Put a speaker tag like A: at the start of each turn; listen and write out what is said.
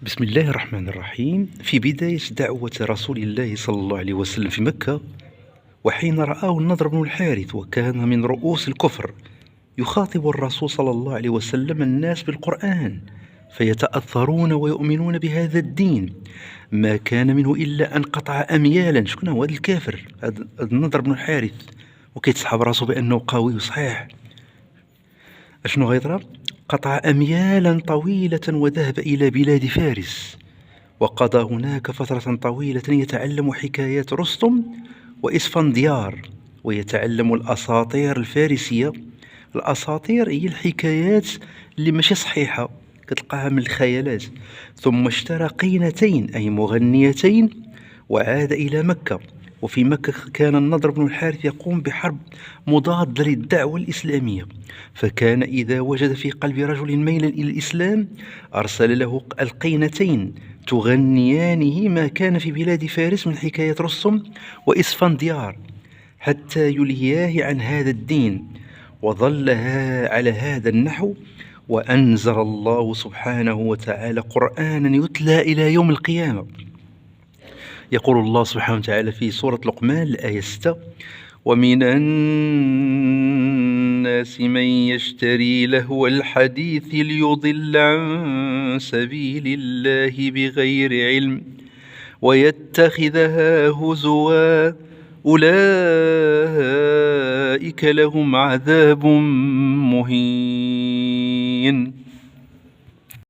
A: بسم الله الرحمن الرحيم. في بداية دعوة رسول الله صلى الله عليه وسلم في مكة، وحين رآه النضر بن الحارث وكان من رؤوس الكفر، يخاطب الرسول صلى الله عليه وسلم الناس بالقرآن فيتأثرون ويؤمنون بهذا الدين، ما كان منه إلا أن قطع أميالا. شكون هو هذا الكافر، هذا النضر بن الحارث، وكيتسحب راسه بأنه قوي وصحيح. أشنو غيطرى؟ قطع أميالا طويلة وذهب إلى بلاد فارس، وقضى هناك فترة طويلة يتعلم حكايات رستم وإسفنديار، ويتعلم الأساطير الفارسية. الأساطير هي الحكايات اللي ماشي صحيحة، كتلقاها من الخيالات. ثم اشترى قينتين أي مغنيتين وعاد إلى مكة. وفي مكة كان النضر بن الحارث يقوم بحرب مضادة للدعوة الإسلامية، فكان إذا وجد في قلب رجل ميلا إلى الإسلام أرسل له القينتين تغنيانه ما كان في بلاد فارس من حكاية رستم وإسفنديار حتى يلهياه عن هذا الدين. وظل على هذا النحو، وأنزل الله سبحانه وتعالى قرآنا يتلى إلى يوم القيامة. يقول الله سبحانه وتعالى في سورة لقمان الآية 6: ومن الناس من يشتري لهو الحديث ليضل عن سبيل الله بغير علم ويتخذها هزوا أولئك لهم عذاب مهين.